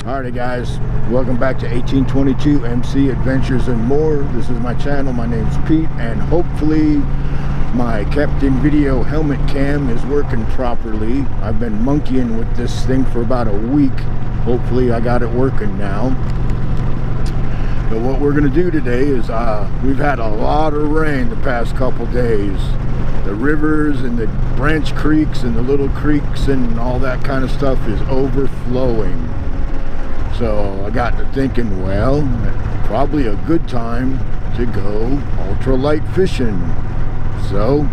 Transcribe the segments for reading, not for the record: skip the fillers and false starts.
Alrighty guys, welcome back to 1822 MC Adventures and More. This is my channel. My name's Pete, and hopefully my Captain Video helmet cam is working properly. I've been monkeying with this thing for about a week. Hopefully I got it working now. But what we're going to do today is we've had a lot of rain the past couple days. The rivers and the branch creeks and the little creeks and all that kind of stuff is overflowing. So I got to thinking, well, probably a good time to go ultralight fishing. So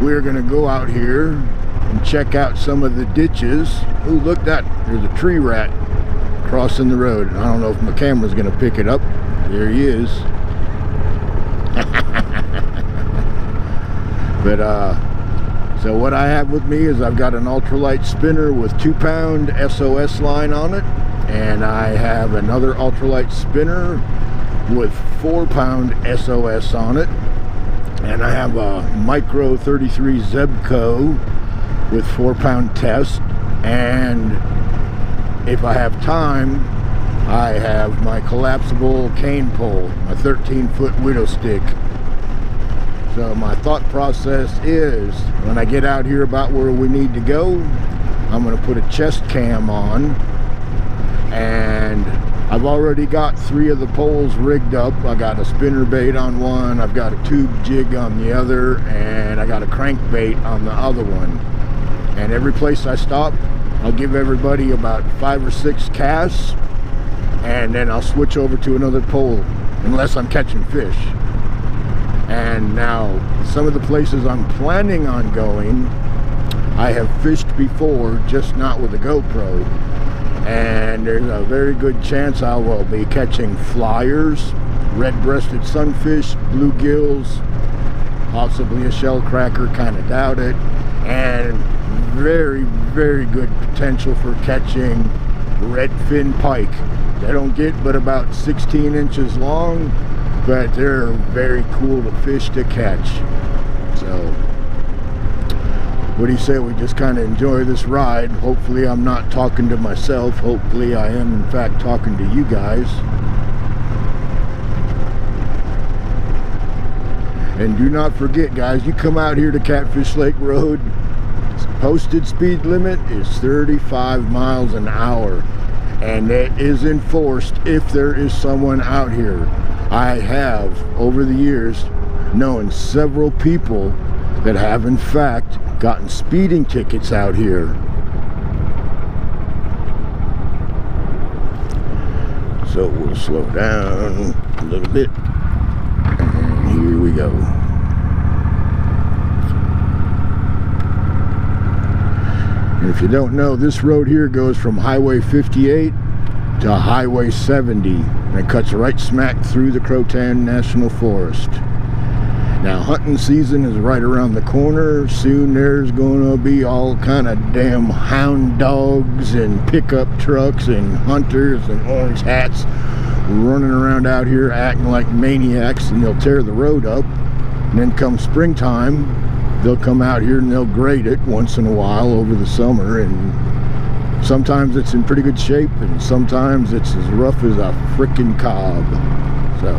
we're going to go out here and check out some of the ditches. Ooh, look, there's a tree rat crossing the road. I don't know if my camera's going to pick it up. There he is. But so what I have with me is I've got an ultralight spinner with 2-pound SOS line on it, and I have another ultralight spinner with 4-pound SOS on it, and I have a micro 33 Zebco with 4-pound test, and if I have time I have my collapsible cane pole, my 13-foot widow stick. So my thought process is, when I get out here about where we need to go, I'm going to put a chest cam on, and I've already got 3 of the poles rigged up. I got a spinner bait on one, I've got a tube jig on the other, and I got a crankbait on the other one. And every place I stop, I'll give everybody about 5 or 6 casts, and then I'll switch over to another pole unless I'm catching fish. And now some of the places I'm planning on going, I have fished before, just not with a GoPro, and there's a very good chance I will be catching flyers, red-breasted sunfish, bluegills, possibly a shellcracker, kind of doubt it, and very, very good potential for catching redfin pike. They don't get but about 16 inches long, but they're very cool to fish to catch. So what do you say we just kind of enjoy this ride? Hopefully I'm not talking to myself. Hopefully I am in fact talking to you guys. And do not forget, guys, you come out here to Catfish Lake Road, posted speed limit is 35 miles an hour, and it is enforced if there is someone out here. I have, over the years, known several people that have in fact gotten speeding tickets out here. So we'll slow down a little bit, and here we go. And if you don't know, this road here goes from Highway 58 to Highway 70, and it cuts right smack through the Croatan National Forest. Now hunting season is right around the corner. Soon there's gonna be all kind of damn hound dogs and pickup trucks and hunters and orange hats running around out here acting like maniacs, and they'll tear the road up. And then come springtime, they'll come out here and they'll grade it once in a while over the summer, and sometimes it's in pretty good shape and sometimes it's as rough as a frickin' cob. So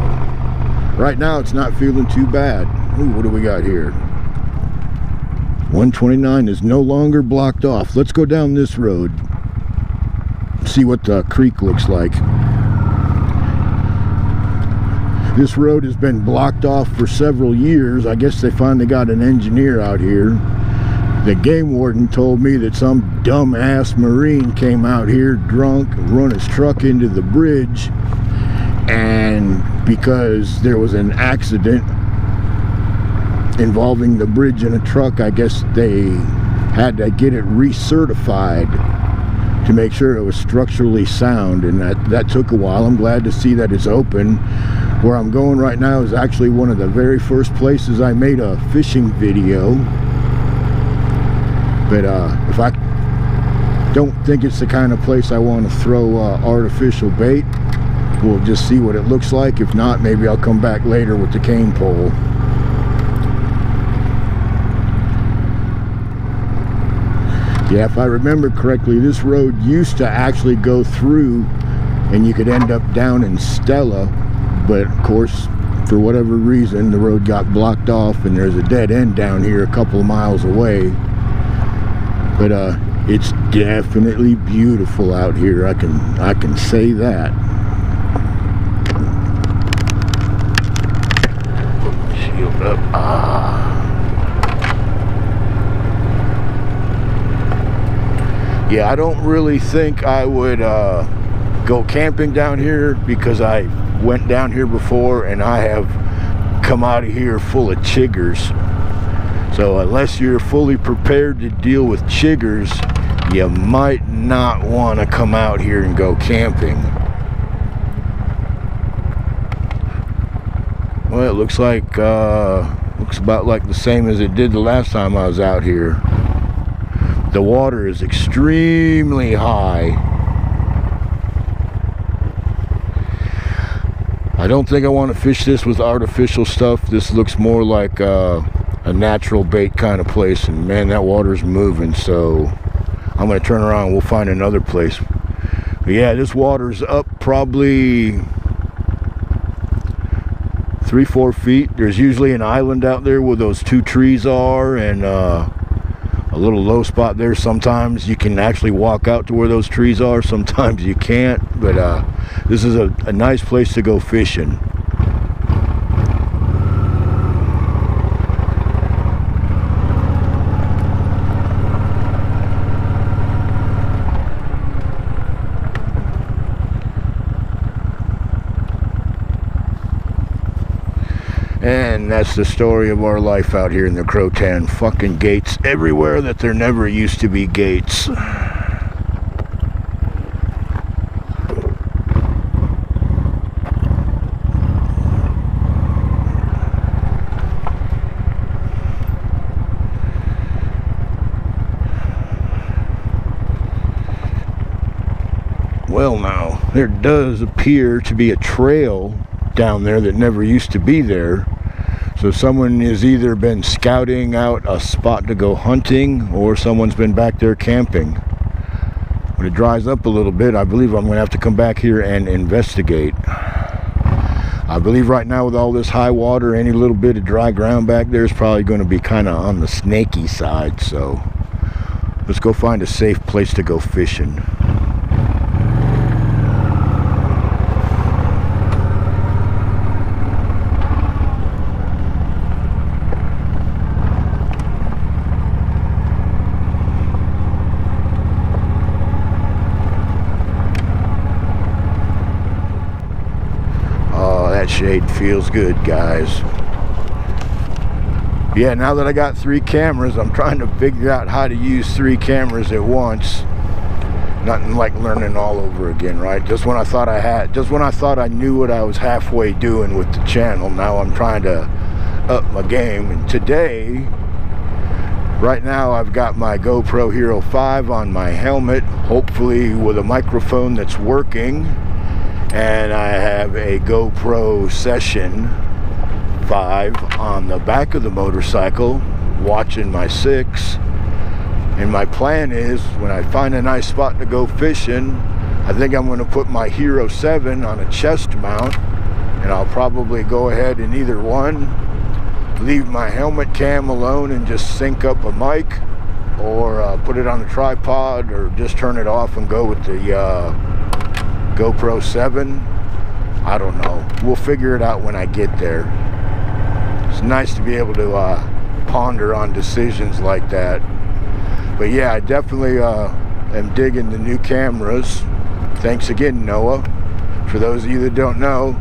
right now it's not feeling too bad. Ooh, what do we got here? 129 is no longer blocked off. Let's go down this road, see what the creek looks like. This road has been blocked off for several years. I guess they finally got an engineer out here. The game warden told me that some dumbass Marine came out here drunk, run his truck into the bridge, and because there was an accident involving the bridge and a truck, I guess they had to get it recertified to make sure it was structurally sound, and that took a while. I'm glad to see that it's open. Where I'm going right now is actually one of the very first places I made a fishing video. But if I don't think it's the kind of place I want to throw artificial bait, we'll just see what it looks like. If not, maybe I'll come back later with the cane pole. Yeah, if I remember correctly, this road used to actually go through and you could end up down in Stella, but of course, for whatever reason, the road got blocked off and there's a dead end down here a couple of miles away. But it's definitely beautiful out here. I can say that. Shield up. Yeah, I don't really think I would go camping down here because I went down here before and I have come out of here full of chiggers. So unless you're fully prepared to deal with chiggers, you might not want to come out here and go camping. Well, it looks like looks about like the same as it did the last time I was out here. The water is extremely high. I don't think I want to fish this with artificial stuff. This looks more like a natural bait kind of place, and man, that water's moving, so I'm going to turn around and we'll find another place. But yeah, this water's up probably 3-4 feet. There's usually an island out there where those two trees are, and a little low spot there. Sometimes you can actually walk out to where those trees are, sometimes you can't, but this is a nice place to go fishing. And that's the story of our life out here in the Croatan. Fucking gates everywhere that there never used to be gates. Well, now, there does appear to be a trail down there that never used to be there. So someone has either been scouting out a spot to go hunting, or someone's been back there camping. When it dries up a little bit, I believe I'm going to have to come back here and investigate. I believe right now with all this high water, any little bit of dry ground back there is probably going to be kind of on the snaky side. So let's go find a safe place to go fishing. That shade feels good, guys. Yeah, now that I got 3 cameras, I'm trying to figure out how to use 3 cameras at once. Nothing like learning all over again, right? Just when I thought I knew what I was halfway doing with the channel, now I'm trying to up my game. And today, right now, I've got my GoPro Hero 5 on my helmet, hopefully with a microphone that's working. And I have a GoPro Session 5 on the back of the motorcycle watching my 6. And my plan is, when I find a nice spot to go fishing, I think I'm going to put my Hero 7 on a chest mount, and I'll probably go ahead and either one, leave my helmet cam alone and just sync up a mic, or put it on a tripod, or just turn it off and go with the GoPro 7. I don't know. We'll figure it out when I get there. It's nice to be able to ponder on decisions like that. But yeah, I definitely am digging the new cameras. Thanks again, Noah. For those of you that don't know,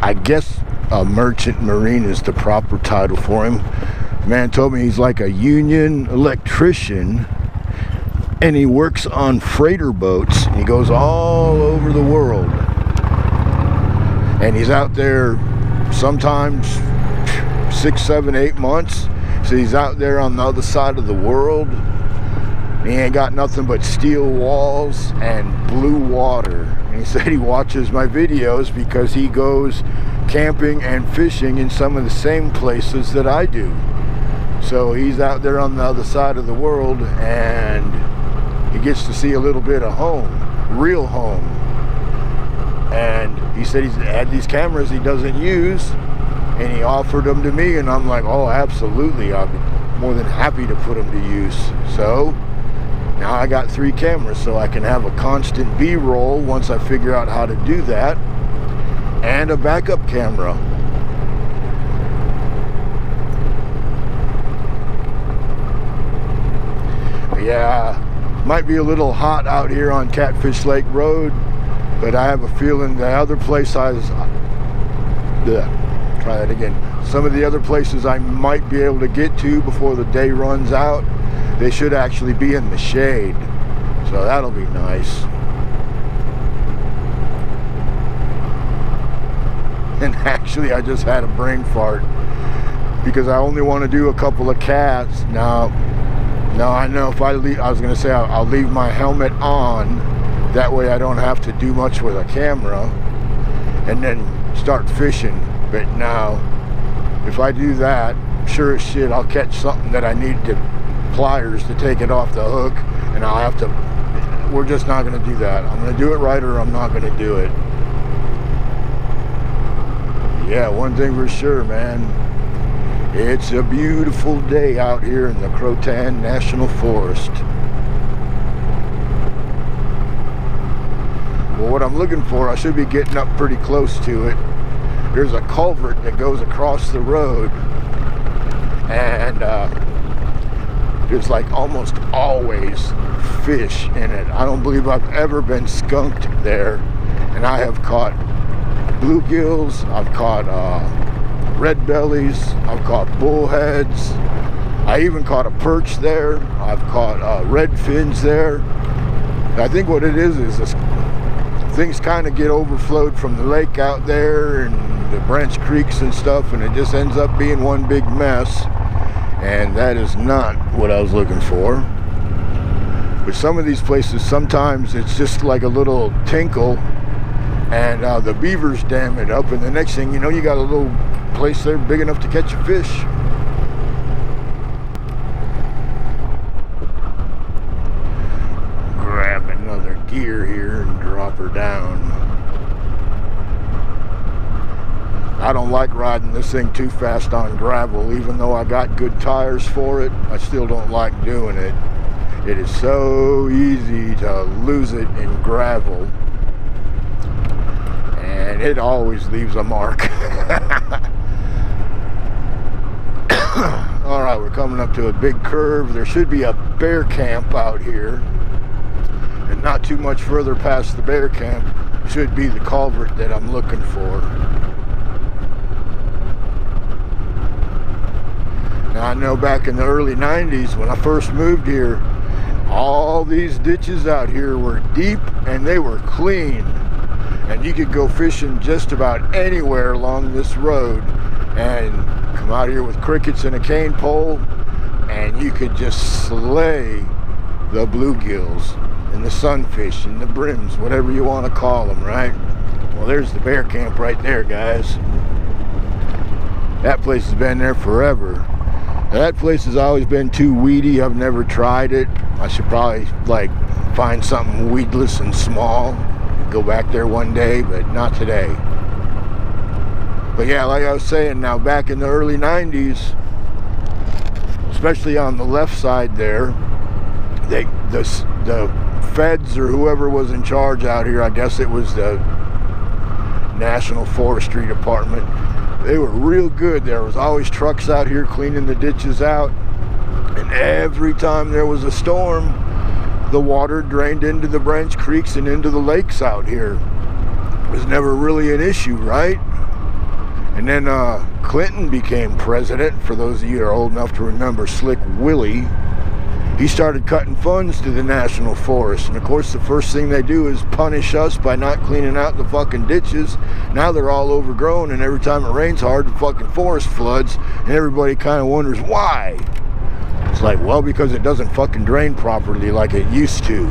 I guess a merchant marine is the proper title for him. Man told me he's like a union electrician, and he works on freighter boats. He goes all over the world, and he's out there sometimes 6, 7, 8 months. So he's out there on the other side of the world. He ain't got nothing but steel walls and blue water. And he said he watches my videos because he goes camping and fishing in some of the same places that I do. So he's out there on the other side of the world, and he gets to see a little bit of home, real home. And he said he's had these cameras he doesn't use, and he offered them to me, and I'm like, oh, absolutely, I'll be more than happy to put them to use. So now I got 3 cameras, so I can have a constant B-roll once I figure out how to do that, and a backup camera. Yeah, might be a little hot out here on Catfish Lake Road, but I have a feeling the other place try that again. Some of the other places I might be able to get to before the day runs out, they should actually be in the shade. So that'll be nice. And actually, I just had a brain fart because I only want to do a couple of casts. Now I know if I leave, I was going to say I'll leave my helmet on. That way I don't have to do much with a camera and then start fishing. But now, if I do that, sure as shit, I'll catch something that I need pliers to take it off the hook, and I'll have to, we're just not going to do that. I'm going to do it right, or I'm not going to do it. Yeah, one thing for sure, man. It's a beautiful day out here in the Croatan National Forest. Well, what I'm looking for, I should be getting up pretty close to it. There's a culvert that goes across the road, and there's like almost always fish in it. I don't believe I've ever been skunked there, and I have caught bluegills, I've caught red bellies, I've caught bullheads, I even caught a perch there, I've caught red fins there. I think what it is this, things kind of get overflowed from the lake out there and the branch creeks and stuff, and it just ends up being one big mess, and that is not what I was looking for. But some of these places, sometimes it's just like a little tinkle, and the beavers dam it up, and the next thing you know, you got a little place there big enough to catch a fish. Grab another gear here and drop her down. I don't like riding this thing too fast on gravel. Even though I got good tires for it, I still don't like doing it. It is so easy to lose it in gravel, and it always leaves a mark. Alright, we're coming up to a big curve. There should be a bear camp out here, and not too much further past the bear camp should be the culvert that I'm looking for. Now, I know back in the early 90s when I first moved here, all these ditches out here were deep and they were clean, and you could go fishing just about anywhere along this road and come out here with crickets and a cane pole, and you could just slay the bluegills and the sunfish and the brims, whatever you want to call them, right? Well, there's the bear camp right there, guys. That place has been there forever. Now, that place has always been too weedy. I've never tried it. I should probably like find something weedless and small, go back there one day, but not today. But yeah, like I was saying, now back in the early 90s, especially on the left side there, the feds or whoever was in charge out here, I guess it was the National Forestry Department, they were real good. There was always trucks out here cleaning the ditches out, and every time there was a storm, the water drained into the branch creeks and into the lakes out here. It was never really an issue, right? And then Clinton became president. For those of you who are old enough to remember Slick Willie, he started cutting funds to the National Forest, and of course the first thing they do is punish us by not cleaning out the fucking ditches. Now they're all overgrown, and every time it rains hard, the fucking forest floods, and everybody kind of wonders why. It's like, well, because it doesn't fucking drain properly like it used to.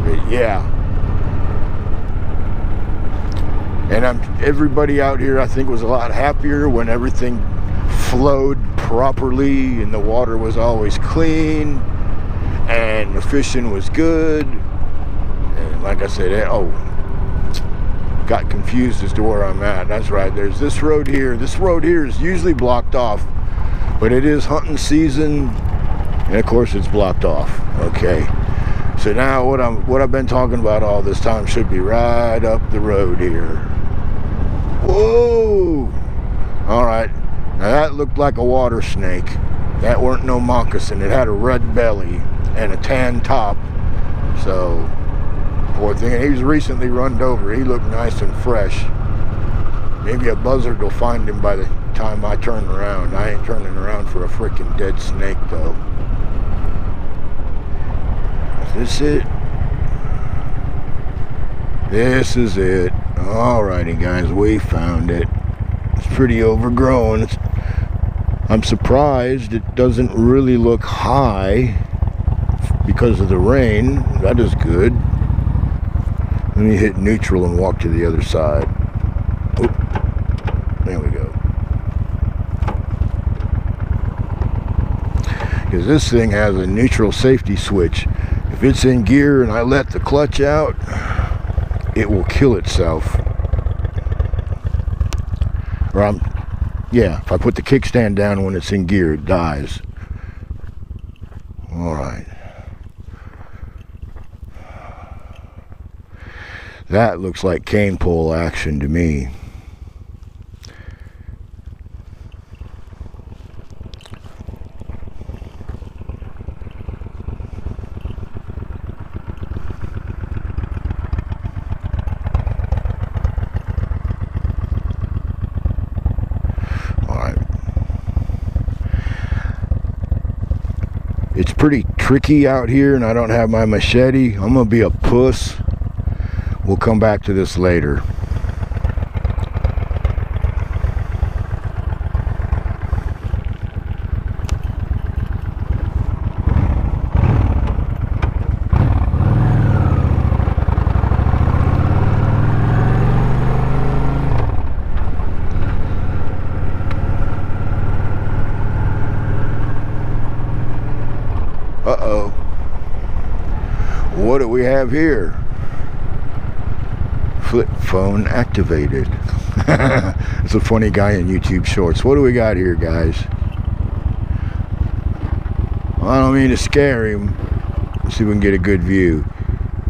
But yeah. And everybody out here, I think, was a lot happier when everything flowed properly and the water was always clean and the fishing was good. And like I said, got confused as to where I'm at. That's right, there's this road here. This road here is usually blocked off, but it is hunting season, and of course it's blocked off. Okay, so now what I've been talking about all this time should be right up the road here. Whoa! All right, now that looked like a water snake. That weren't no moccasin. It had a red belly and a tan top. So, poor thing. He was recently runned over. He looked nice and fresh. Maybe a buzzard will find him by the time I turn around. I ain't turning around for a freaking dead snake, though. Is this it? This is it. Alrighty, guys, we found it. It's pretty overgrown. I'm surprised it doesn't really look high because of the rain. That is good. Let me hit neutral and walk to the other side. Oop. There we go. Because this thing has a neutral safety switch. If it's in gear and I let the clutch out, it will kill itself. Or if I put the kickstand down when it's in gear, it dies. Alright. That looks like cane pole action to me. It's pretty tricky out here and I don't have my machete. I'm gonna be a puss. We'll come back to this later. Uh-oh. What do we have here? Flip phone activated. It's a funny guy in YouTube Shorts. What do we got here, guys? I don't mean to scare him. Let's see if we can get a good view.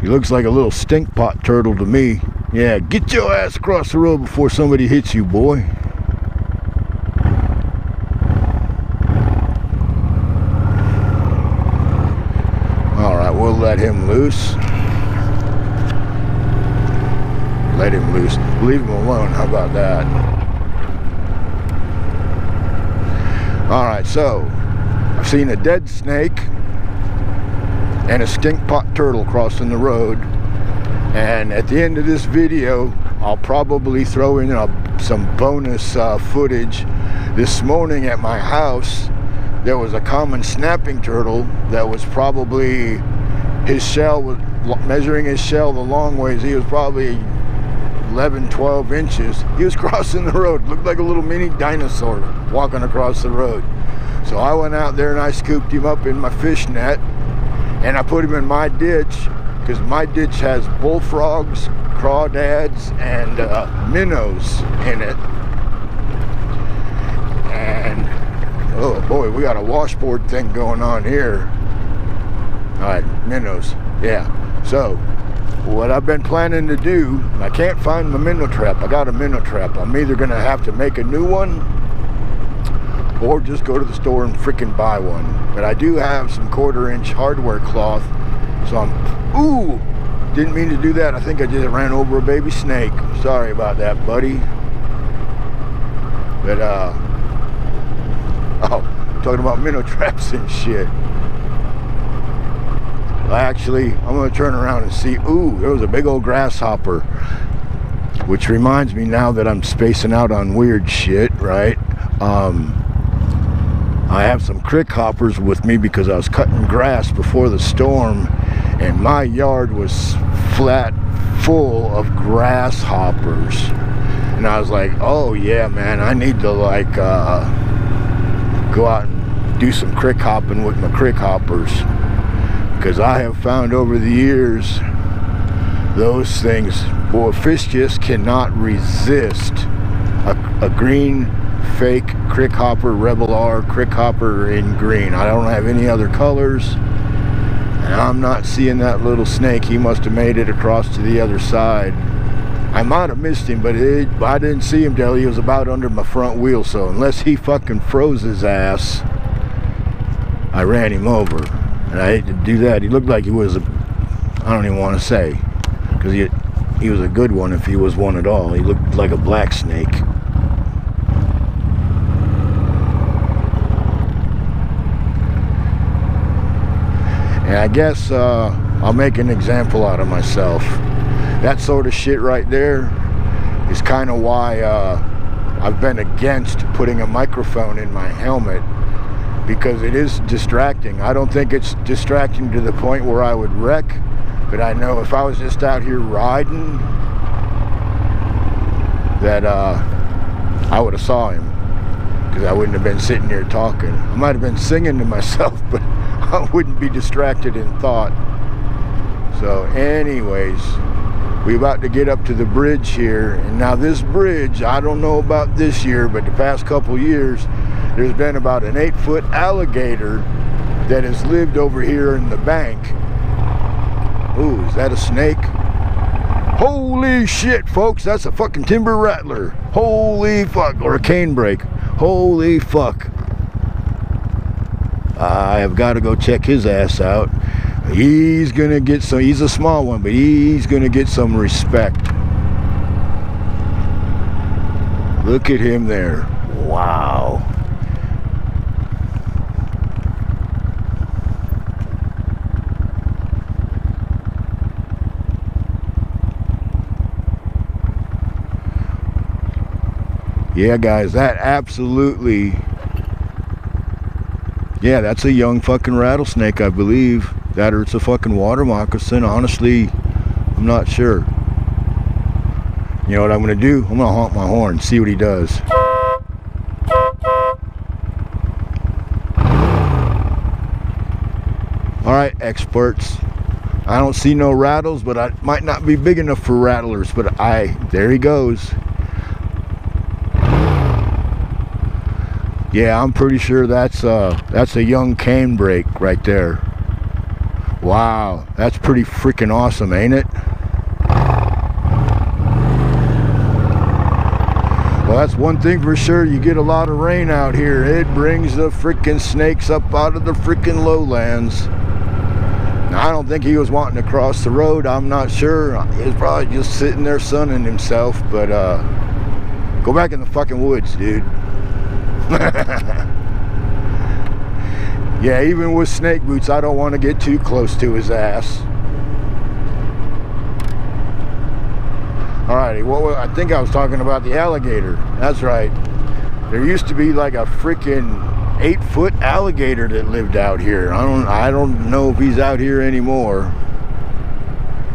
He looks like a little stink pot turtle to me. Yeah, get your ass across the road before somebody hits you, boy. Alright, we'll let him loose. Let him loose. Leave him alone. How about that? Alright, so I've seen a dead snake and a stink pot turtle crossing the road. And at the end of this video, I'll probably throw in some bonus footage. This morning at my house, there was a common snapping turtle that was probably, his shell was measuring his shell the long ways. He was probably 11-12 inches. He was crossing the road, looked like a little mini dinosaur walking across the road. So I went out there and I scooped him up in my fish net and I put him in my ditch, because my ditch has bullfrogs, crawdads, and minnows in it. And oh boy, we got a washboard thing going on here. Alright, minnows. Yeah. So what I've been planning to do, I can't find my minnow trap. I got a minnow trap. I'm either going to have to make a new one or just go to the store and freaking buy one. But I do have some 1/4-inch hardware cloth. So ooh, didn't mean to do that. I think I just ran over a baby snake. Sorry about that, buddy. But talking about minnow traps and shit. Actually, I'm going to turn around and see. Ooh, there was a big old grasshopper. Which reminds me, now that I'm spacing out on weird shit, right? I have some crick hoppers with me because I was cutting grass before the storm. and my yard was flat full of grasshoppers. And I was like, oh yeah, man, I need to like go out and do some crick hopping with my crick hoppers, because I have found over the years those things, boy, fish just cannot resist a green fake crick hopper, Rebel R crick hopper in green. I don't have any other colors, and I'm not seeing that little snake. He must have made it across to the other side. I might have missed him, but I didn't see him till he was about under my front wheel. So unless he fucking froze his ass, I ran him over. And I hate to do that. He looked like he was I don't even want to say, because he was a good one if he was one at all. He looked like a black snake. And I guess I'll make an example out of myself. That sort of shit right there is kind of why I've been against putting a microphone in my helmet, because it is distracting. I don't think it's distracting to the point where I would wreck, but I know if I was just out here riding, that I would have saw him, because I wouldn't have been sitting here talking. I might have been singing to myself, but I wouldn't be distracted in thought. So anyways, we're about to get up to the bridge here, and now this bridge, I don't know about this year, but the past couple years, there's been about an 8-foot alligator that has lived over here in the bank. Ooh, is that a snake? Holy shit, folks, that's a fucking timber rattler. Holy fuck, or a canebrake. Holy fuck. I have got to go check his ass out. He's gonna get some, he's a small one, but he's gonna get some respect. Look at him there. Wow. Yeah, guys, that absolutely, yeah, that's a young fucking rattlesnake, I believe. That or it's a fucking water moccasin. Honestly, I'm not sure. You know what I'm gonna do? I'm gonna honk my horn, see what he does. Alright, experts. I don't see no rattles, but I might not be big enough for rattlers, but there he goes. Yeah, I'm pretty sure that's a young canebrake right there. Wow, that's pretty freaking awesome, ain't it? Well, that's one thing for sure. You get a lot of rain out here. It brings the freaking snakes up out of the freaking lowlands. Now, I don't think he was wanting to cross the road. I'm not sure. He was probably just sitting there sunning himself. But go back in the fucking woods, dude. Yeah, even with snake boots, I don't want to get too close to his ass. Alrighty, well, I think I was talking about the alligator. That's right. There used to be like a freaking 8-foot alligator that lived out here. I don't know if he's out here anymore.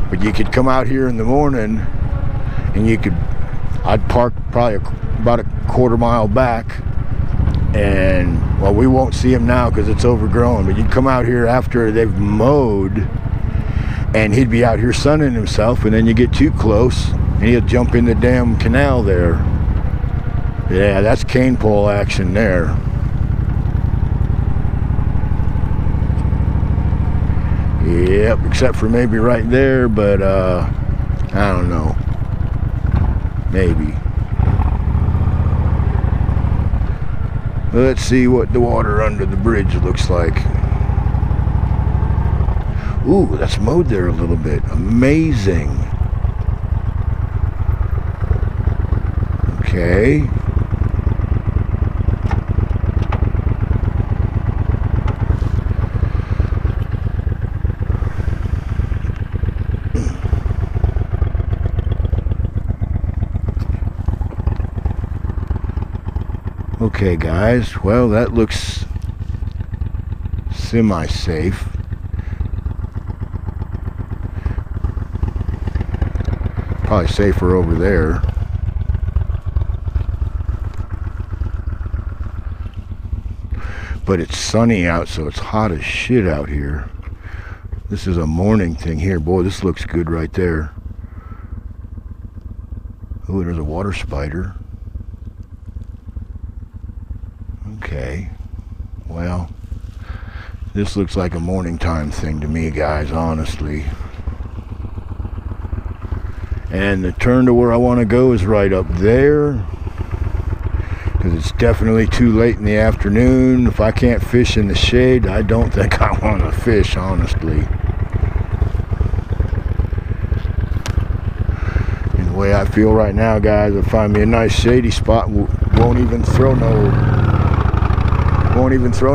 But you could come out here in the morning, and I'd park probably about a quarter-mile back. And, well, we won't see him now because it's overgrown, but you'd come out here after they've mowed, and he'd be out here sunning himself, and then you get too close, and he'll jump in the damn canal there. Yeah, that's cane pole action there. Yep, except for maybe right there, but, I don't know. Maybe. Let's see what the water under the bridge looks like. Ooh, that's mowed there a little bit. Amazing. Okay. Okay, guys, well, that looks semi-safe. Probably safer over there. But it's sunny out, so it's hot as shit out here. This is a morning thing here. Boy, this looks good right there. Oh, there's a water spider. Okay. Well, this looks like a morning time thing to me, guys, honestly. And the turn to where I want to go is right up there, because it's definitely too late in the afternoon. If I can't fish in the shade, I don't think I want to fish, honestly. And the way I feel right now, guys, I'll find me a nice shady spot. Won't even throw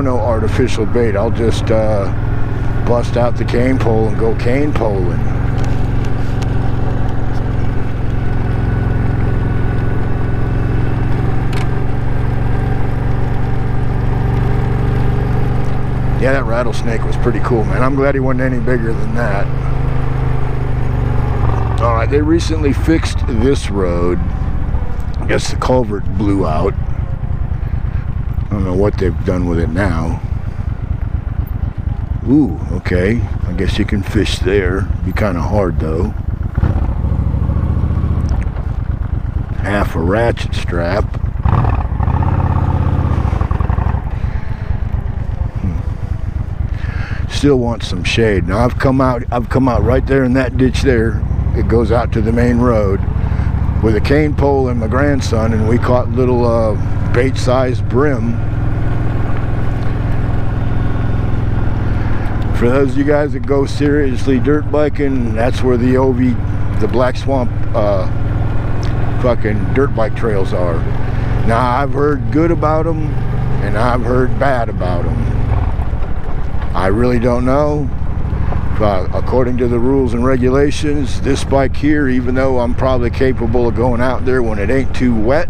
no artificial bait. I'll just bust out the cane pole and go cane poling. Yeah, that rattlesnake was pretty cool, man. I'm glad he wasn't any bigger than that. Alright, they recently fixed this road. I guess the culvert blew out. I don't know what they've done with it now. Ooh, okay. I guess you can fish there. Be kind of hard, though. Half a ratchet strap. Still want some shade. Now I've come out right there in that ditch there. It goes out to the main road with a cane pole and my grandson, and we caught little bait-sized brim. For those of you guys that go seriously dirt biking, that's where the the Black Swamp fucking dirt bike trails are. Now I've heard good about them and I've heard bad about them. I really don't know. According to the rules and regulations, this bike here, even though I'm probably capable of going out there when it ain't too wet.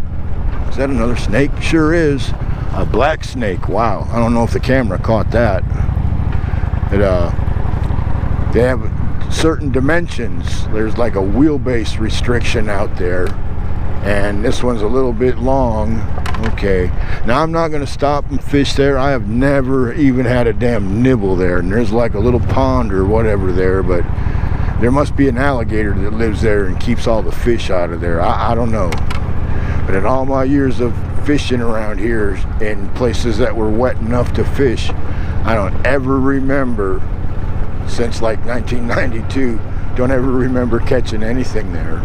Is that another snake? Sure is. A black snake. Wow. I don't know if the camera caught that. They have certain dimensions. There's like a wheelbase restriction out there. And this one's a little bit long. Okay, now I'm not going to stop and fish there. I have never even had a damn nibble there, and there's like a little pond or whatever there, but there must be an alligator that lives there and keeps all the fish out of there. I don't know, but in all my years of fishing around here in places that were wet enough to fish, I don't ever remember, since like 1992, don't ever remember catching anything there.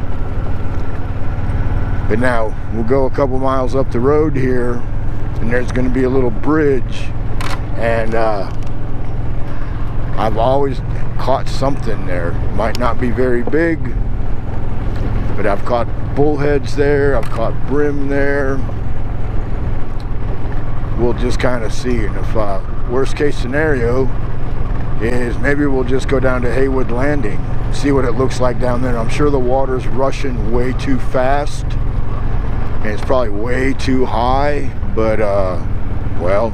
But now we'll go a couple miles up the road here, and there's going to be a little bridge, and I've always caught something there. Might not be very big, but I've caught bullheads there, I've caught brim there. We'll just kind of see, and if worst case scenario is maybe we'll just go down to Haywood Landing, see what it looks like down there. I'm sure the water's rushing way too fast. And it's probably way too high, but well,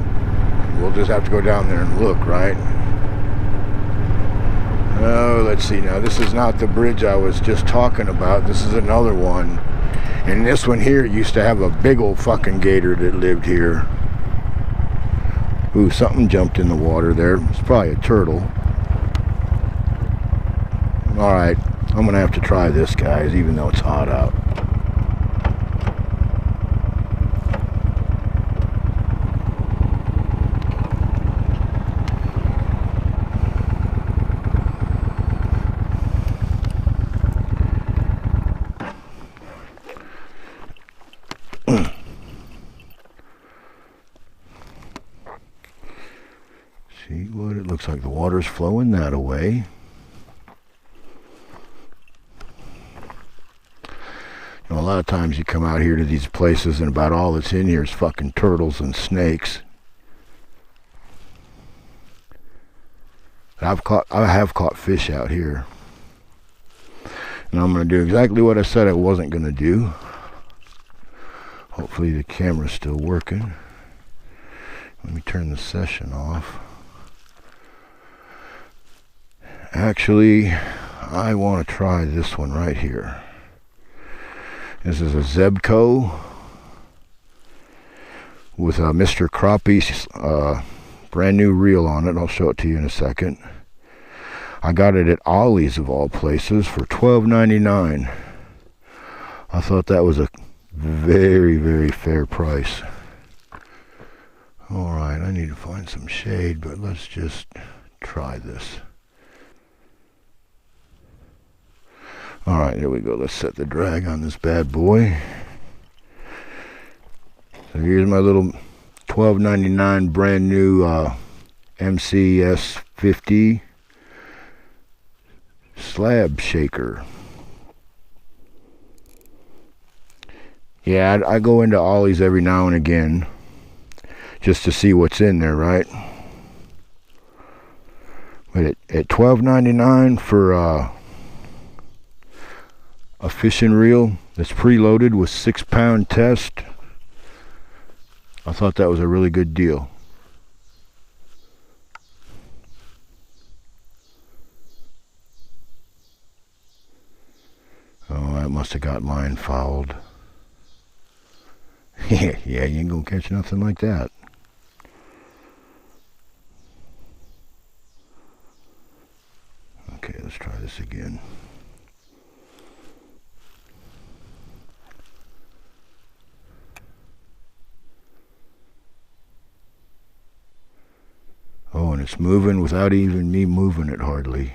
we'll just have to go down there and look, right? Oh, let's see now. This is not the bridge I was just talking about. This is another one. And this one here used to have a big old fucking gator that lived here. Ooh, something jumped in the water there. It's probably a turtle. Alright, I'm gonna have to try this, guys, even though it's hot out. See what it looks like. The water's flowing that way. You know, a lot of times you come out here to these places and about all that's in here is fucking turtles and snakes. I have caught fish out here. And I'm going to do exactly what I said I wasn't going to do. Hopefully the camera's still working. Let me turn the session off. Actually, I want to try this one right here. This is a Zebco with a Mr. Crappie's brand new reel on it. I'll show it to you in a second. I got it at Ollie's of all places for $12.99. I thought that was a very, very fair price. Alright, I need to find some shade, but let's just try this. Alright, here we go. Let's set the drag on this bad boy. So here's my little $12.99 brand new MCS 50 slab shaker. Yeah, I go into Ollie's every now and again just to see what's in there, right? But at $12.99 for a fishing reel that's preloaded with 6-pound test, I thought that was a really good deal. Oh, that must have got line fouled. Yeah, you ain't gonna catch nothing like that. Okay, let's try this again. Oh, and it's moving without even me moving it hardly.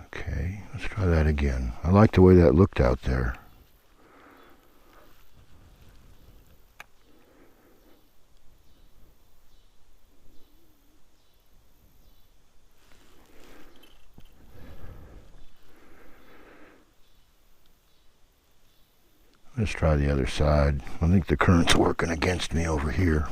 Okay, let's try that again. I like the way that looked out there. Let's try the other side. I think the current's working against me over here.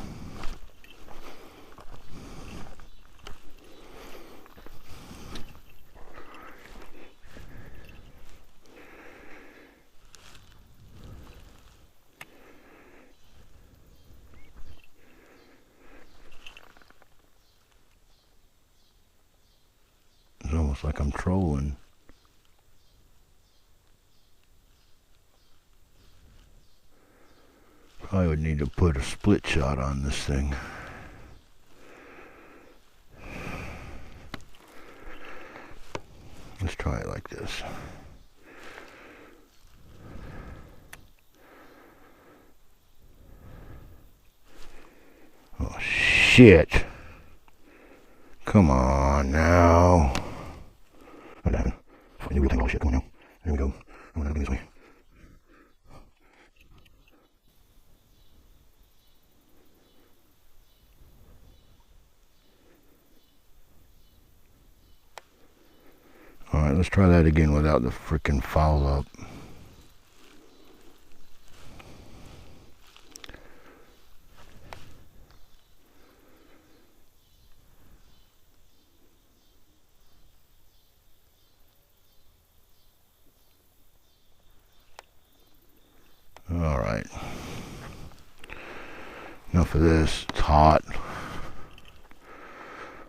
It's almost like I'm trolling. I would need to put a split shot on this thing. Let's try it like this. Oh shit. Come on now. What happened? Find the real thing. Oh shit, come on now. There we go. I'm gonna go this way. Alright, let's try that again without the frickin' foul up. Alright. Enough of this. It's hot.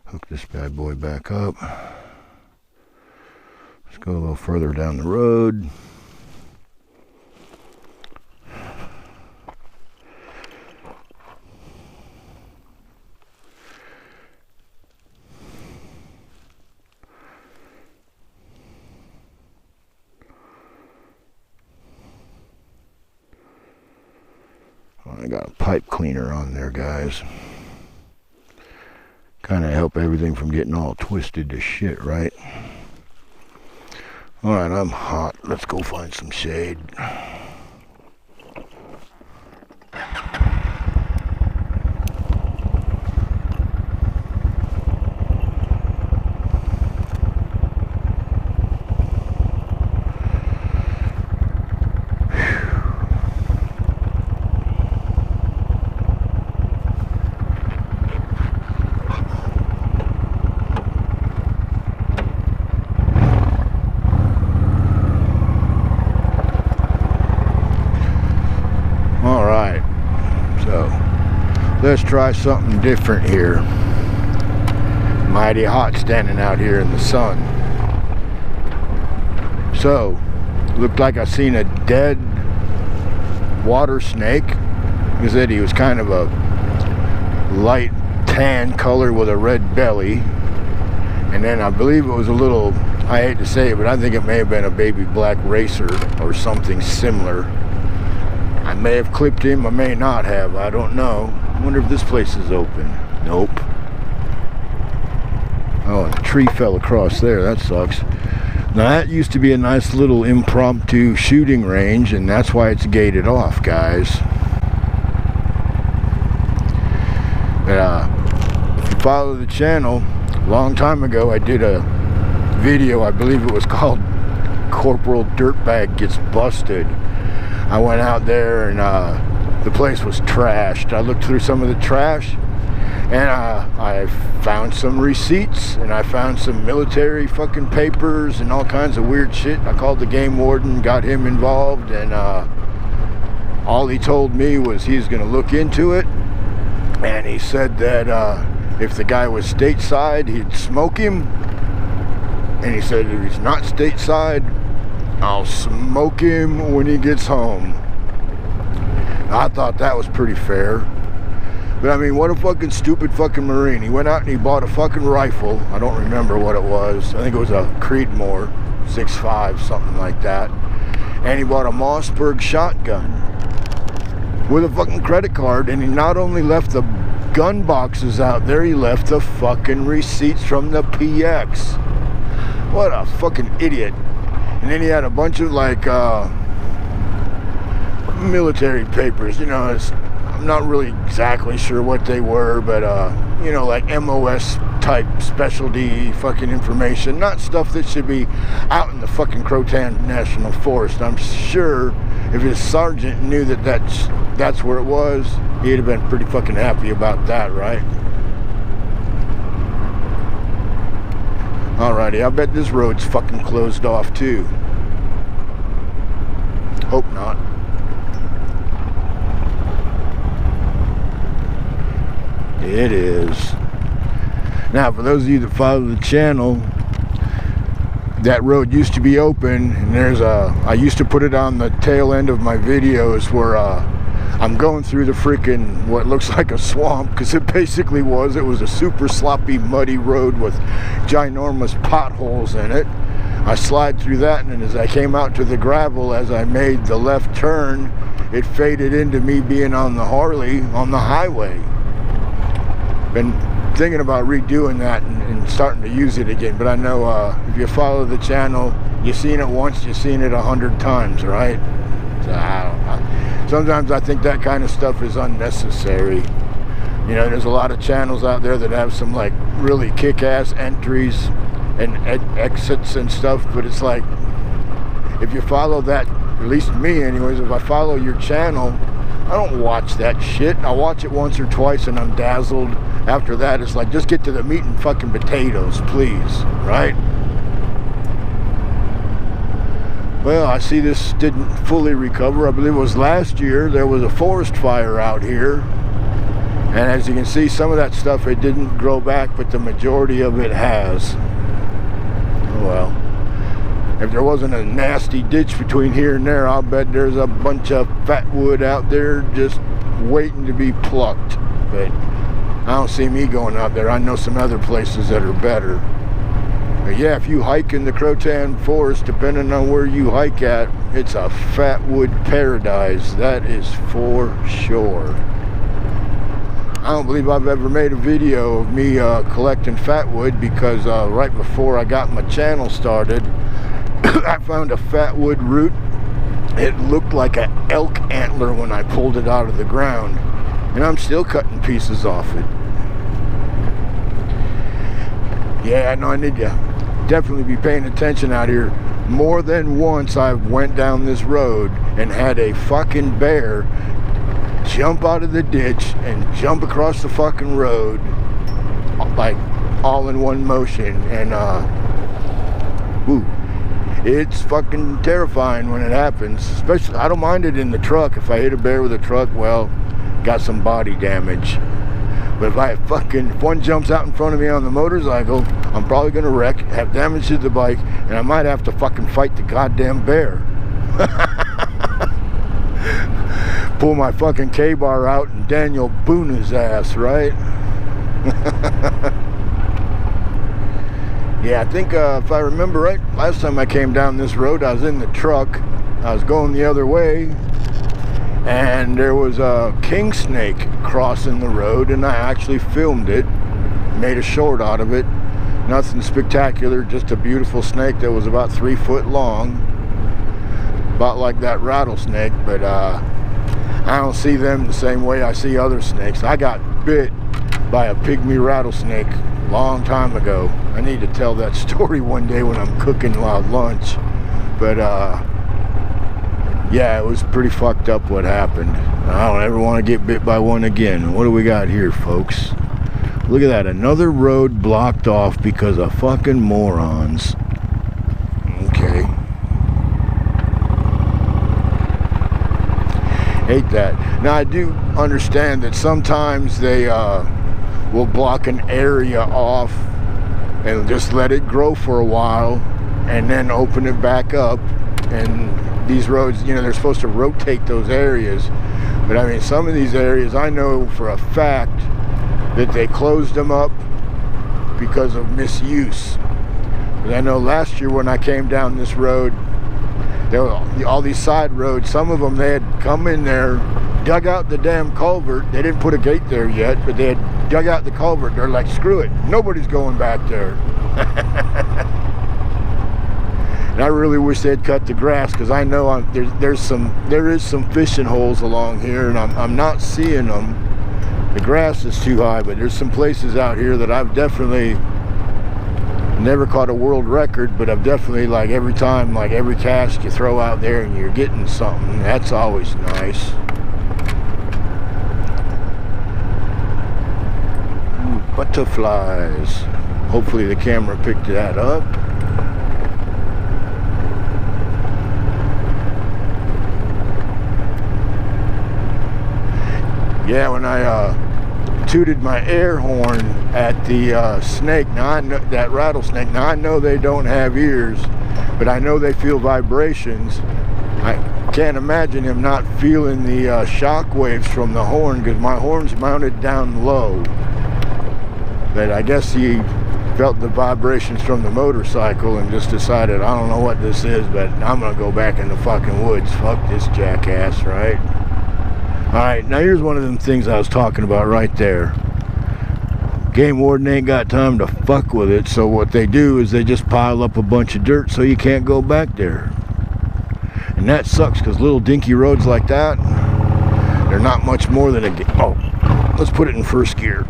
Hook this bad boy back up. Let's go a little further down the road. I got a pipe cleaner on there, guys. Kind of help everything from getting all twisted to shit, right? Alright, I'm hot. Let's go find some shade. let's try something different here. Mighty hot standing out here in the sun. So, looked like I seen a dead water snake. He said he was kind of a light tan color with a red belly. And then I believe it was a little, I hate to say it, but I think it may have been a baby black racer or something similar. I may have clipped him, I may not have, I don't know. I wonder if this place is open. Nope. Oh, and a tree fell across there, that sucks. Now that used to be a nice little impromptu shooting range, and that's why it's gated off, guys. But if you follow the channel, a long time ago I did a video, I believe it was called Corporal Dirtbag Gets Busted. I went out there and the place was trashed. I looked through some of the trash and I found some receipts and I found some military fucking papers and all kinds of weird shit. I called the game warden, got him involved, and all he told me was he's gonna look into it, and he said that if the guy was stateside, he'd smoke him, and he said if he's not stateside, I'll smoke him when he gets home. I thought that was pretty fair. But I mean, what a fucking stupid fucking Marine. He went out and he bought a fucking rifle. I don't remember what it was. I think it was a Creedmoor 6.5, something like that. And he bought a Mossberg shotgun with a fucking credit card. And he not only left the gun boxes out there, he left the fucking receipts from the PX. What a fucking idiot. And then he had a bunch of like military papers, you know. I'm not really exactly sure what they were, but you know, like MOS type specialty fucking information, not stuff that should be out in the fucking Croatan National Forest. I'm sure if his sergeant knew that that's where it was, he'd have been pretty fucking happy about that, right? Alrighty, I bet this road's fucking closed off too. Hope not. It is. Now, for those of you that follow the channel, that road used to be open, and I used to put it on the tail end of my videos where I'm going through the freaking, what looks like a swamp, because it basically was. It was a super sloppy, muddy road with ginormous potholes in it. I slide through that, and as I came out to the gravel, as I made the left turn, it faded into me being on the Harley on the highway. Been thinking about redoing that and starting to use it again, but I know if you follow the channel, you've seen it once, you've seen it 100 times, right? So I don't know. Sometimes I think that kind of stuff is unnecessary. You know, there's a lot of channels out there that have some like really kick-ass entries and exits and stuff, but it's like, if you follow that, at least me anyways, if I follow your channel, I don't watch that shit. I watch it once or twice and I'm dazzled. After that, it's like, just get to the meat and fucking potatoes, please, right? Well, I see this didn't fully recover. I believe it was last year. There was a forest fire out here. And as you can see, some of that stuff, it didn't grow back, but the majority of it has. Oh well. If there wasn't a nasty ditch between here and there, I'll bet there's a bunch of fat wood out there just waiting to be plucked. But I don't see me going out there. I know some other places that are better. But yeah, if you hike in the Croatan Forest, depending on where you hike at, it's a fat wood paradise. That is for sure. I don't believe I've ever made a video of me collecting fat wood, because right before I got my channel started, I found a fat wood root. It looked like an elk antler when I pulled it out of the ground. And I'm still cutting pieces off it. Yeah, I know I need to definitely be paying attention out here. More than once I've went down this road and had a fucking bear jump out of the ditch and jump across the fucking road, like all in one motion. And woo, it's fucking terrifying when it happens. Especially, I don't mind it in the truck. If I hit a bear with a truck, well, got some body damage. But if one jumps out in front of me on the motorcycle, I'm probably gonna wreck, have damage to the bike, and I might have to fucking fight the goddamn bear. Pull my fucking K-bar out and Daniel Boone his ass, right? Yeah, I think if I remember right, last time I came down this road, I was in the truck. I was going the other way, and there was a king snake crossing the road, and I actually filmed it, made a short out of it. Nothing spectacular, just a beautiful snake that was about 3 foot long, about like that rattlesnake. But I don't see them the same way I see other snakes. I got bit by a pygmy rattlesnake a long time ago. I need to tell that story one day when I'm cooking lunch. But yeah, it was pretty fucked up what happened. I don't ever want to get bit by one again. What do we got here, folks? Look at that, another road blocked off because of fucking morons. Okay. Hate that. Now I do understand that sometimes they will block an area off and just let it grow for a while and then open it back up. And these roads, you know, they're supposed to rotate those areas. But I mean, some of these areas, I know for a fact that they closed them up because of misuse. But I know last year when I came down this road, there were all these side roads. Some of them, they had come in there, dug out the damn culvert. They didn't put a gate there yet, but they had dug out the culvert. They're like, screw it, nobody's going back there. And I really wish they'd cut the grass, because I know there is some fishing holes along here, and I'm not seeing them. The grass is too high, but there's some places out here that I've definitely never caught a world record, but I've definitely, like, every time, like every cast you throw out there and you're getting something, that's always nice. Ooh, butterflies. Hopefully the camera picked that up. Yeah, when I tooted my air horn at the snake, now I know that rattlesnake, now I know they don't have ears, but I know they feel vibrations. I can't imagine him not feeling the shock waves from the horn, because my horn's mounted down low. But I guess he felt the vibrations from the motorcycle and just decided, I don't know what this is, but I'm gonna go back in the fucking woods. Fuck this jackass, right? Alright, now here's one of them things I was talking about right there. Game warden ain't got time to fuck with it, so what they do is they just pile up a bunch of dirt so you can't go back there. And that sucks, because little dinky roads like that, they're not much more than let's put it in first gear.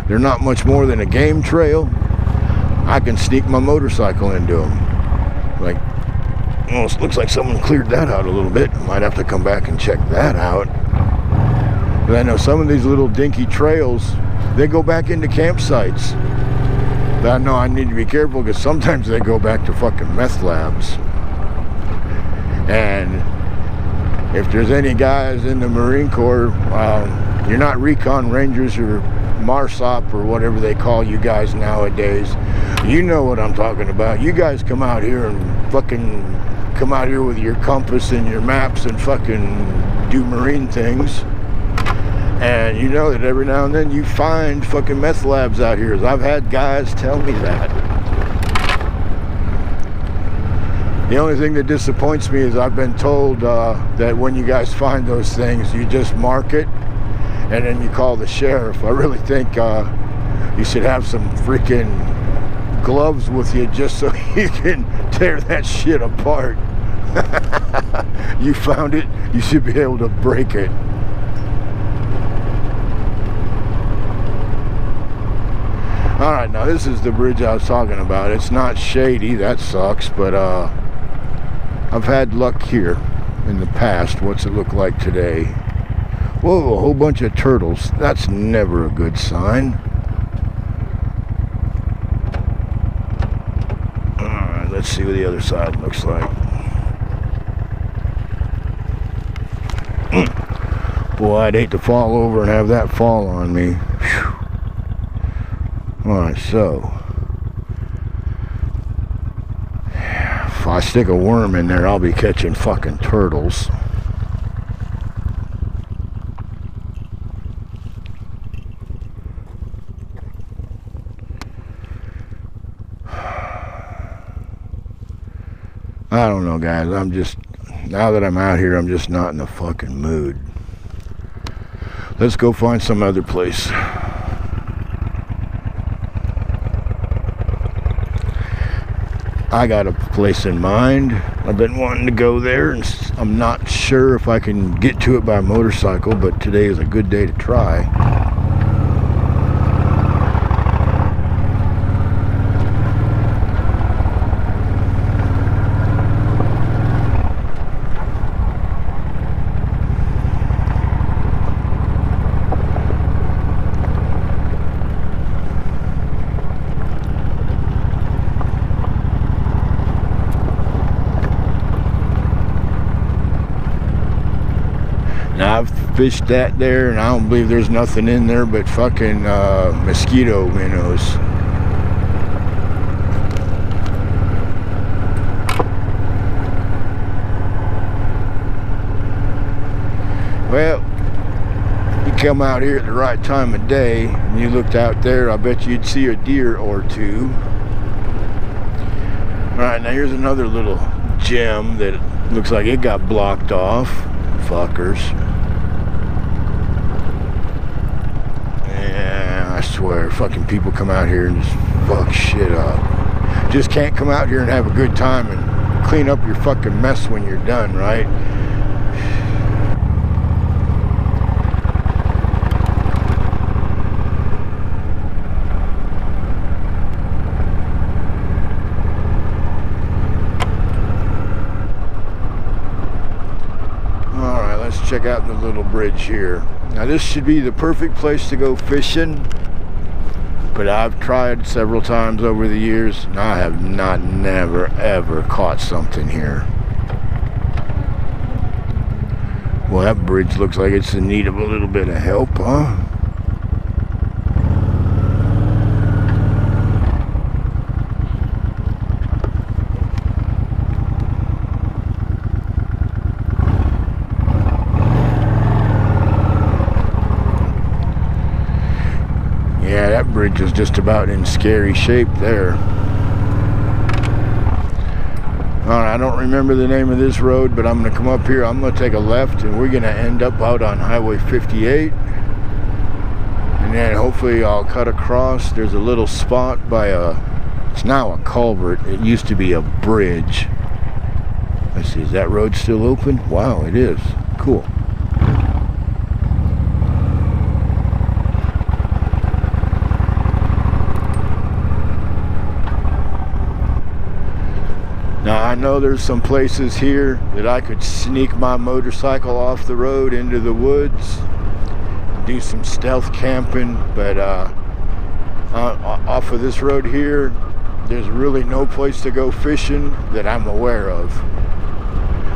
They're not much more than a game trail. I can sneak my motorcycle into them. Like, almost looks like someone cleared that out a little bit. Might have to come back and check that out. But I know some of these little dinky trails, they go back into campsites. But I know I need to be careful, because sometimes they go back to fucking meth labs. And if there's any guys in the Marine Corps, you're not recon rangers or MARSOP or whatever they call you guys nowadays. You know what I'm talking about. You guys come out here and fucking come out here with your compass and your maps and fucking do Marine things. And you know that every now and then you find fucking meth labs out here. I've had guys tell me that. The only thing that disappoints me is I've been told that when you guys find those things, you just mark it and then you call the sheriff. I really think you should have some freaking gloves with you just so you can tear that shit apart. You found it, you should be able to break it. Alright, now this is the bridge I was talking about. It's not shady, that sucks, but I've had luck here in the past. What's it look like today? Whoa, a whole bunch of turtles. That's never a good sign. Alright, let's see what the other side looks like. Boy, I'd hate to fall over and have that fall on me. Alright, so if I stick a worm in there, I'll be catching fucking turtles. I don't know, guys. I'm just, now that I'm out here, I'm just not in the fucking mood. Let's go find some other place. I got a place in mind. I've been wanting to go there, and I'm not sure if I can get to it by motorcycle, but today is a good day to try. Now, I've fished that there, and I don't believe there's nothing in there but fucking mosquito minnows. Well, you come out here at the right time of day, and you looked out there, I bet you'd see a deer or two. Alright, now here's another little gem that looks like it got blocked off. Fuckers. Yeah, I swear, fucking people come out here and just fuck shit up. Just can't come out here and have a good time and clean up your fucking mess when you're done, right? Check out the little bridge here. Now this should be the perfect place to go fishing, but I've tried several times over the years and I have never ever caught something here. Well, that bridge looks like it's in need of a little bit of help, huh? Yeah, that bridge is just about in scary shape there. Alright, I don't remember the name of this road, but I'm going to come up here. I'm going to take a left, and we're going to end up out on Highway 58. And then hopefully I'll cut across. There's a little spot by it's now a culvert. It used to be a bridge. Let's see, is that road still open? Wow, it is. Cool. Now I know there's some places here that I could sneak my motorcycle off the road into the woods, do some stealth camping, but off of this road here, there's really no place to go fishing that I'm aware of.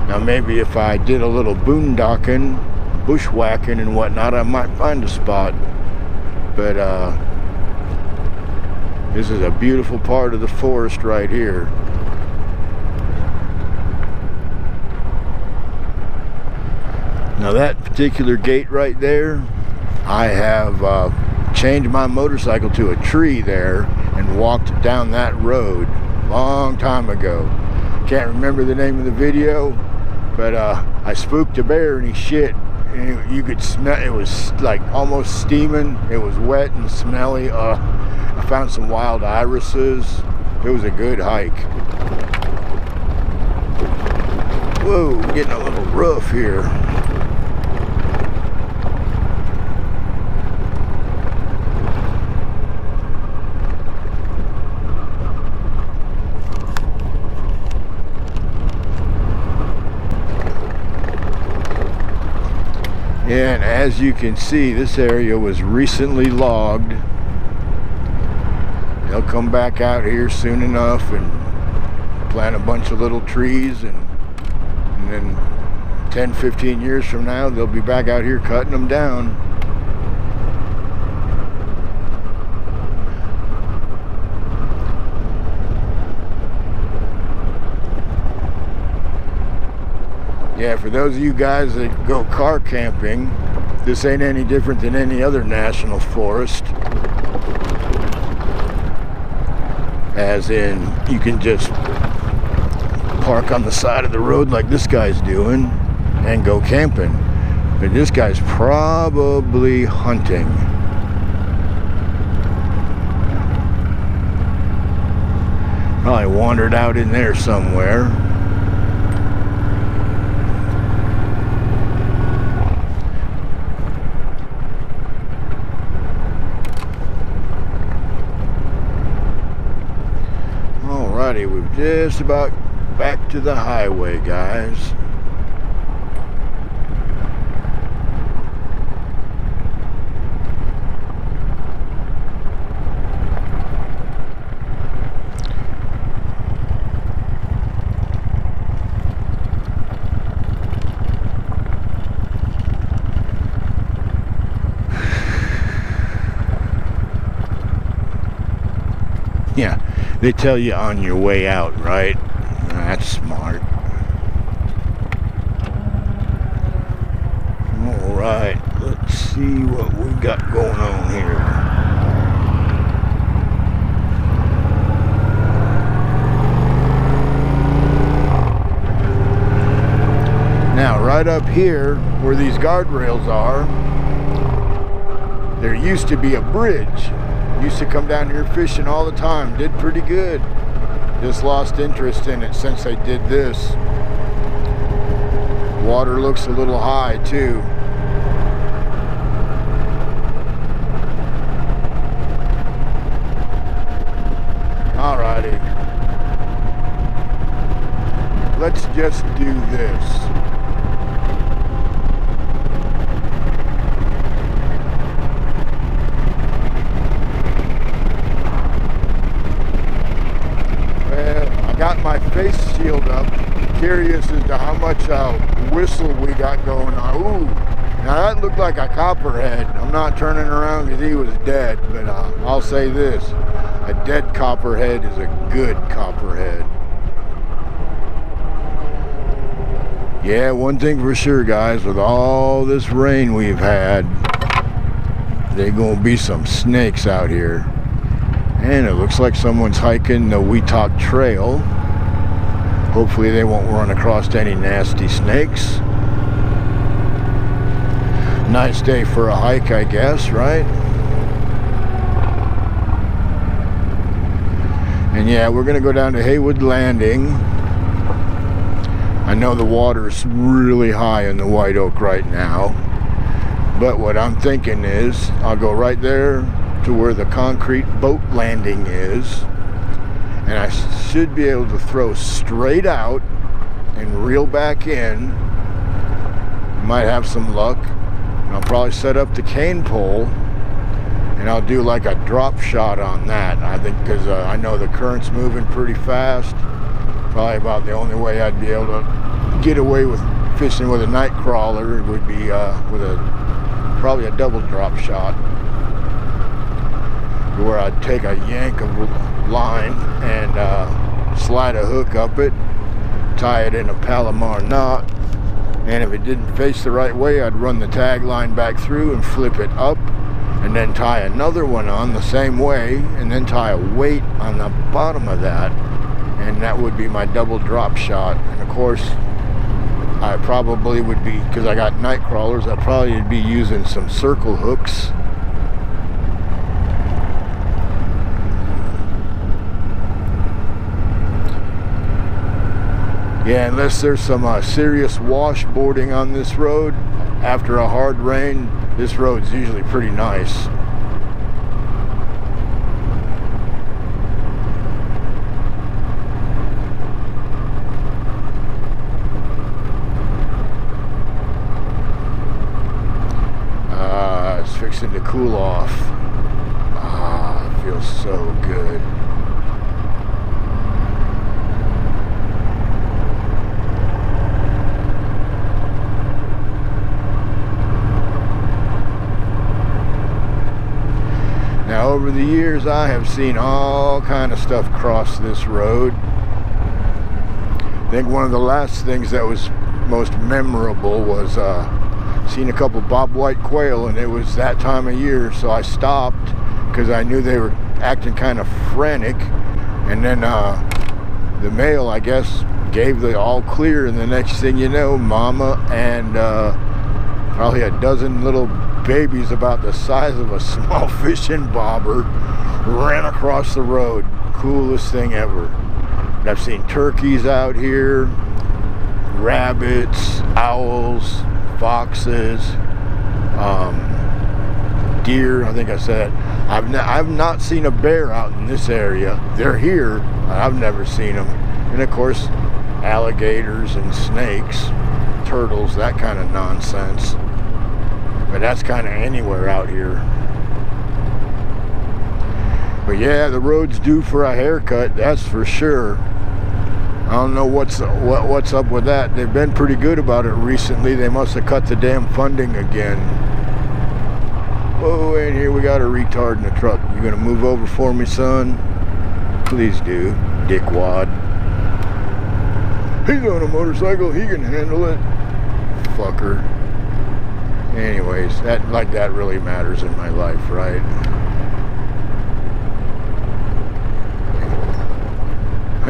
Now maybe if I did a little boondocking, bushwhacking and whatnot, I might find a spot, but this is a beautiful part of the forest right here. Now that particular gate right there, I have changed my motorcycle to a tree there and walked down that road long time ago. Can't remember the name of the video, but I spooked a bear and he shit. And you could smell, it was like almost steaming. It was wet and smelly. I found some wild irises. It was a good hike. Whoa, getting a little rough here. And as you can see, this area was recently logged. They'll come back out here soon enough and plant a bunch of little trees, and then 10-15 years from now they'll be back out here cutting them down. Yeah, for those of you guys that go car camping, this ain't any different than any other national forest. As in, you can just park on the side of the road like this guy's doing and go camping. But this guy's probably hunting. Probably wandered out in there somewhere. Alrighty, we're just about back to the highway, guys. Yeah, they tell you on your way out, right? That's smart. Alright, let's see what we got going on here. Now, right up here, where these guardrails are, there used to be a bridge. Used to come down here fishing all the time. Did pretty good. Just lost interest in it since I did this. Water looks a little high too. Alrighty. Let's just do this. Got my face shield up. Curious as to how much whistle we got going on. Ooh, now that looked like a copperhead. I'm not turning around because he was dead, but I'll say this. A dead copperhead is a good copperhead. Yeah, one thing for sure, guys, with all this rain we've had, there's gonna be some snakes out here. And it looks like someone's hiking the Weetalk Trail. Hopefully they won't run across any nasty snakes. Nice day for a hike, I guess, right? And yeah, we're gonna go down to Haywood Landing. I know the water's really high in the White Oak right now. But what I'm thinking is, I'll go right there to where the concrete boat landing is, and I should be able to throw straight out and reel back in. Might have some luck, and I'll probably set up the cane pole and I'll do like a drop shot on that. I think because I know the current's moving pretty fast. Probably about the only way I'd be able to get away with fishing with a night crawler would be with probably a double drop shot, where I'd take a yank of line and slide a hook up it, tie it in a Palomar knot, and if it didn't face the right way, I'd run the tag line back through and flip it up, and then tie another one on the same way, and then tie a weight on the bottom of that, and that would be my double drop shot. And of course, I probably would be, because I got night crawlers, I'd probably be using some circle hooks. Yeah, unless there's some serious washboarding on this road after a hard rain, this road's usually pretty nice. It's fixing to cool off. It feels so good. Now, over the years, I have seen all kind of stuff cross this road. I think one of the last things that was most memorable was seen a couple Bob White quail, and it was that time of year, so I stopped because I knew they were acting kind of frantic. And then the male, I guess, gave the all clear, and the next thing you know, mama and probably a dozen little babies about the size of a small fishing bobber ran across the road. Coolest thing ever. And I've seen turkeys out here, rabbits, owls, foxes, deer. I think I said I've not seen a bear out in this area. They're here, but I've never seen them. And of course, alligators and snakes, turtles, that kind of nonsense. But that's kind of anywhere out here. But yeah, the road's due for a haircut, that's for sure. I don't know what's up with that. They've been pretty good about it recently. They must have cut the damn funding again. Oh, and here we got a retard in the truck. You gonna move over for me, son? Please do, dickwad. He's on a motorcycle, he can handle it. Fucker. Anyways, that really matters in my life, right?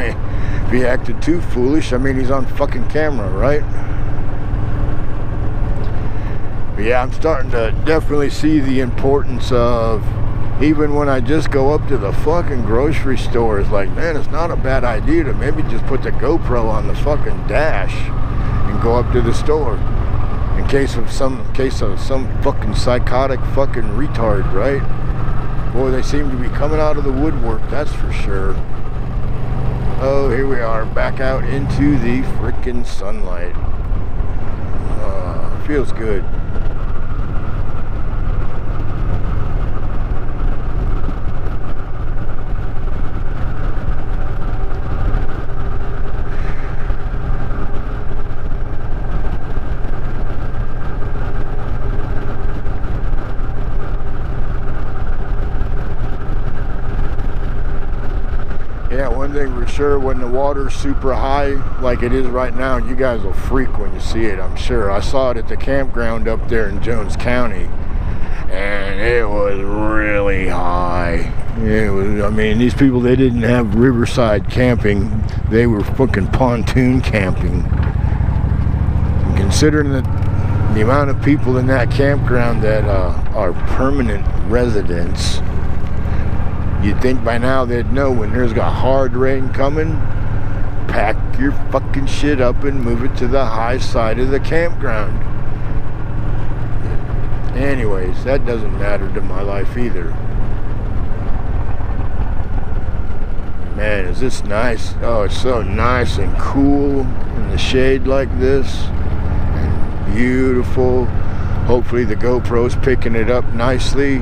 If he acted too foolish, I mean, he's on fucking camera, right? But yeah, I'm starting to definitely see the importance of, even when I just go up to the fucking grocery store, it's like, man, it's not a bad idea to maybe just put the GoPro on the fucking dash and go up to the store in case of some fucking psychotic fucking retard, right? Boy, they seem to be coming out of the woodwork, that's for sure. Oh, here we are, back out into the frickin' sunlight. Feels good. Yeah, one thing for sure, when the water's super high like it is right now, you guys will freak when you see it, I'm sure. I saw it at the campground up there in Jones County, and it was really high. It was, I mean, these people, they didn't have riverside camping, they were fucking pontoon camping. And considering the amount of people in that campground that are permanent residents, you'd think by now they'd know when there's a hard rain coming, pack your fucking shit up and move it to the high side of the campground. Anyways, that doesn't matter to my life either. Man, is this nice? Oh, it's so nice and cool in the shade like this. And beautiful. Hopefully the GoPro's picking it up nicely.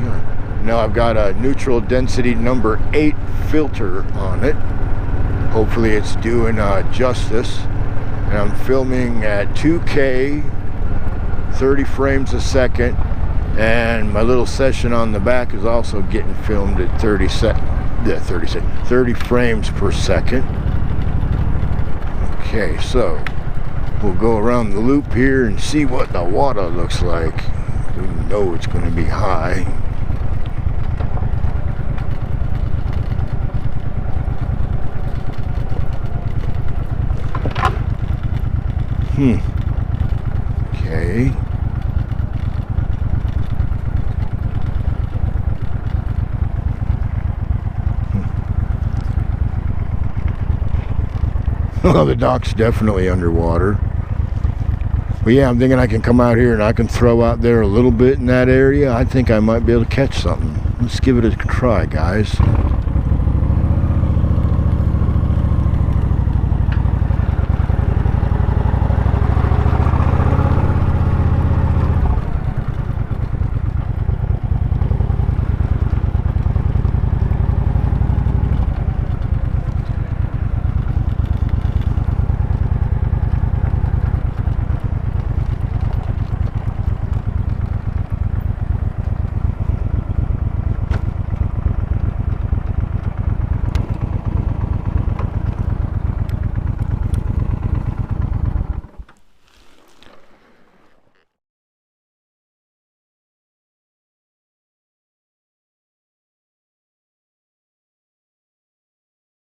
Now I've got a neutral density number 8 filter on it. Hopefully it's doing justice. And I'm filming at 2K, 30 frames a second. And my little session on the back is also getting filmed at 30 frames per second. Okay, so we'll go around the loop here and see what the water looks like. We know it's going to be high. Okay. Well, the dock's definitely underwater. But yeah, I'm thinking I can come out here and I can throw out there a little bit in that area. I think I might be able to catch something. Let's give it a try, guys.